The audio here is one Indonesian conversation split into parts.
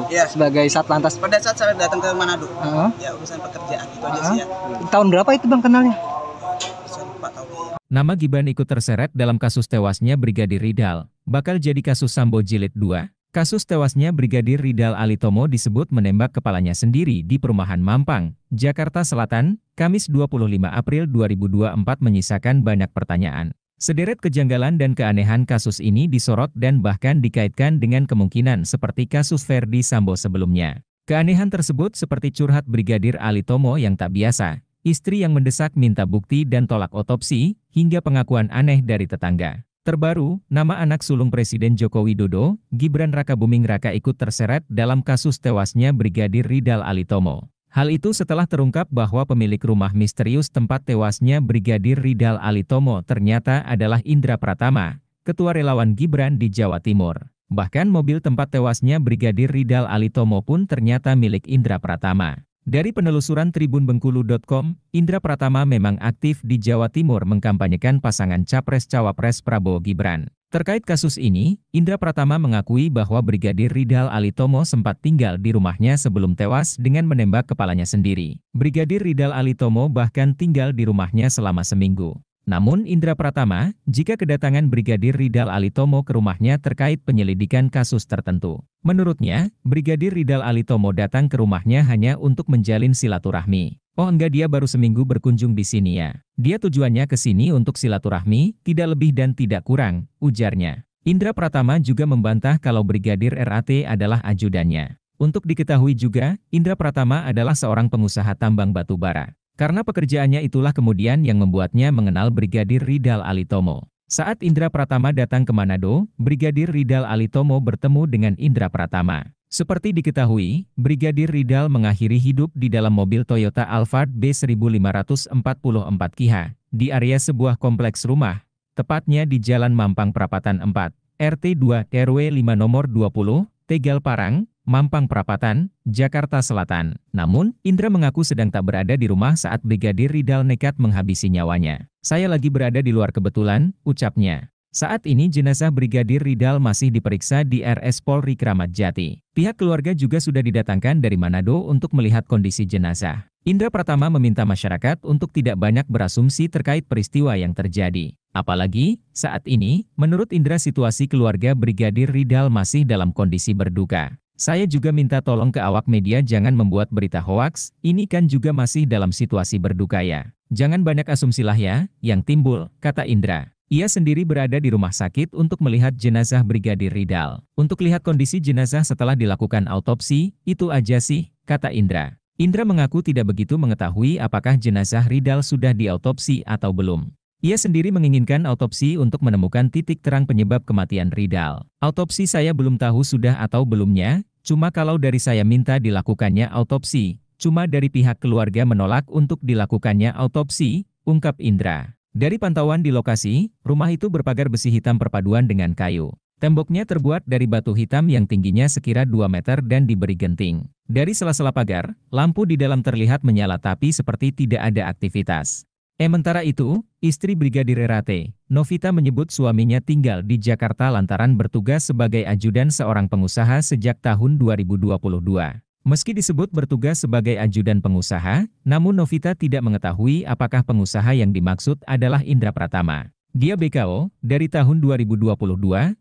Iya. sebagai Satlantas. Pada saat saya datang ke Manado, Heeh. ya urusan pekerjaan itu aja sih ya. Tahun berapa itu Bang kenalnya? Saya lupa tahun ya. Nama Gibran ikut terseret dalam kasus tewasnya Brigadir Ridal, bakal jadi kasus Sambo Jilid 2. Kasus tewasnya Brigadir Ridal Alitomo disebut menembak kepalanya sendiri di perumahan Mampang, Jakarta Selatan, Kamis 25 April 2024 menyisakan banyak pertanyaan. Sederet kejanggalan dan keanehan kasus ini disorot dan bahkan dikaitkan dengan kemungkinan seperti kasus Verdi Sambo sebelumnya. Keanehan tersebut seperti curhat Brigadir Alitomo yang tak biasa, istri yang mendesak minta bukti dan tolak otopsi, hingga pengakuan aneh dari tetangga. Terbaru, nama anak sulung Presiden Joko Widodo, Gibran Rakabuming Raka ikut terseret dalam kasus tewasnya Brigadir Ridal Alitomo. Hal itu setelah terungkap bahwa pemilik rumah misterius tempat tewasnya Brigadir Ridal Alitomo ternyata adalah Indra Pratama, ketua relawan Gibran di Jawa Timur. Bahkan mobil tempat tewasnya Brigadir Ridal Alitomo pun ternyata milik Indra Pratama. Dari penelusuran tribunbengkulu.com, Indra Pratama memang aktif di Jawa Timur mengkampanyekan pasangan Capres-Cawapres Prabowo Gibran. Terkait kasus ini, Indra Pratama mengakui bahwa Brigadir Ridal Alitomo sempat tinggal di rumahnya sebelum tewas dengan menembak kepalanya sendiri. Brigadir Ridal Alitomo bahkan tinggal di rumahnya selama seminggu. Namun Indra Pratama, jika kedatangan Brigadir Ridal Alitomo ke rumahnya terkait penyelidikan kasus tertentu. Menurutnya, Brigadir Ridal Alitomo datang ke rumahnya hanya untuk menjalin silaturahmi. Oh enggak, dia baru seminggu berkunjung di sini ya. Dia tujuannya ke sini untuk silaturahmi, tidak lebih dan tidak kurang, ujarnya. Indra Pratama juga membantah kalau Brigadir RAT adalah ajudannya. Untuk diketahui juga, Indra Pratama adalah seorang pengusaha tambang batu bara. Karena pekerjaannya itulah kemudian yang membuatnya mengenal Brigadir Ridal Alitomo. Saat Indra Pratama datang ke Manado, Brigadir Ridal Alitomo bertemu dengan Indra Pratama. Seperti diketahui, Brigadir Ridal mengakhiri hidup di dalam mobil Toyota Alphard B1544 KIHA, di area sebuah kompleks rumah, tepatnya di Jalan Mampang Prapatan 4, RT 2 RW 5 nomor 20, Tegal Parang, Mampang Prapatan, Jakarta Selatan. Namun, Indra mengaku sedang tak berada di rumah saat Brigadir Ridal nekat menghabisi nyawanya. Saya lagi berada di luar kebetulan, ucapnya. Saat ini jenazah Brigadir Ridal masih diperiksa di RS Polri Kramat Jati. Pihak keluarga juga sudah didatangkan dari Manado untuk melihat kondisi jenazah. Indra Pratama meminta masyarakat untuk tidak banyak berasumsi terkait peristiwa yang terjadi. Apalagi, saat ini, menurut Indra situasi keluarga Brigadir Ridal masih dalam kondisi berduka. Saya juga minta tolong ke awak media jangan membuat berita hoaks, ini kan juga masih dalam situasi berduka ya. Jangan banyak asumsilah ya, yang timbul, kata Indra. Ia sendiri berada di rumah sakit untuk melihat jenazah Brigadir Ridal. Untuk lihat kondisi jenazah setelah dilakukan autopsi, itu aja sih, kata Indra. Indra mengaku tidak begitu mengetahui apakah jenazah Ridal sudah diautopsi atau belum. Ia sendiri menginginkan autopsi untuk menemukan titik terang penyebab kematian Ridal. Autopsi saya belum tahu sudah atau belumnya, cuma kalau dari saya minta dilakukannya autopsi, cuma dari pihak keluarga menolak untuk dilakukannya autopsi, ungkap Indra. Dari pantauan di lokasi, rumah itu berpagar besi hitam perpaduan dengan kayu. Temboknya terbuat dari batu hitam yang tingginya sekira 2 meter dan diberi genting. Dari sela-sela pagar, lampu di dalam terlihat menyala tapi seperti tidak ada aktivitas. Sementara itu, istri Brigadir RAT, Novita menyebut suaminya tinggal di Jakarta lantaran bertugas sebagai ajudan seorang pengusaha sejak tahun 2022. Meski disebut bertugas sebagai ajudan pengusaha, namun Novita tidak mengetahui apakah pengusaha yang dimaksud adalah Indra Pratama. Dia BKO dari tahun 2022,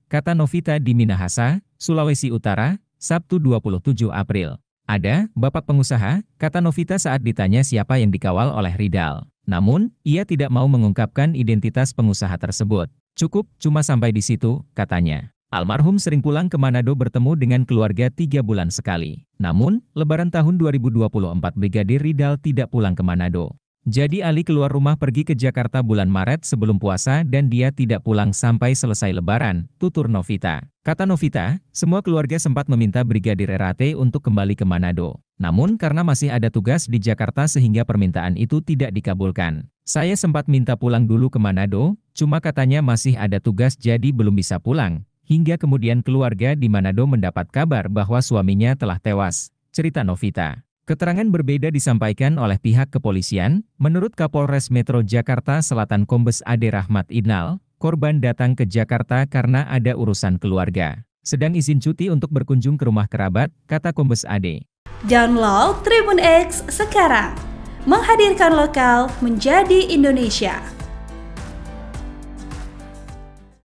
kata Novita di Minahasa, Sulawesi Utara, Sabtu 27 April. Ada, Bapak pengusaha, kata Novita saat ditanya siapa yang dikawal oleh Ridal. Namun, ia tidak mau mengungkapkan identitas pengusaha tersebut. Cukup, cuma sampai di situ, katanya. Almarhum sering pulang ke Manado bertemu dengan keluarga 3 bulan sekali. Namun, Lebaran tahun 2024 Brigadir Ridal tidak pulang ke Manado. Jadi Ali keluar rumah pergi ke Jakarta bulan Maret sebelum puasa dan dia tidak pulang sampai selesai Lebaran, tutur Novita. Kata Novita, semua keluarga sempat meminta Brigadir RAT untuk kembali ke Manado. Namun karena masih ada tugas di Jakarta sehingga permintaan itu tidak dikabulkan. Saya sempat minta pulang dulu ke Manado, cuma katanya masih ada tugas jadi belum bisa pulang. Hingga kemudian keluarga di Manado mendapat kabar bahwa suaminya telah tewas, cerita Novita. Keterangan berbeda disampaikan oleh pihak kepolisian. Menurut Kapolres Metro Jakarta Selatan Kombes Ade Rahmat Idnal, korban datang ke Jakarta karena ada urusan keluarga. Sedang izin cuti untuk berkunjung ke rumah kerabat, kata Kombes Ade. Download Tribun X sekarang. Menghadirkan lokal menjadi Indonesia.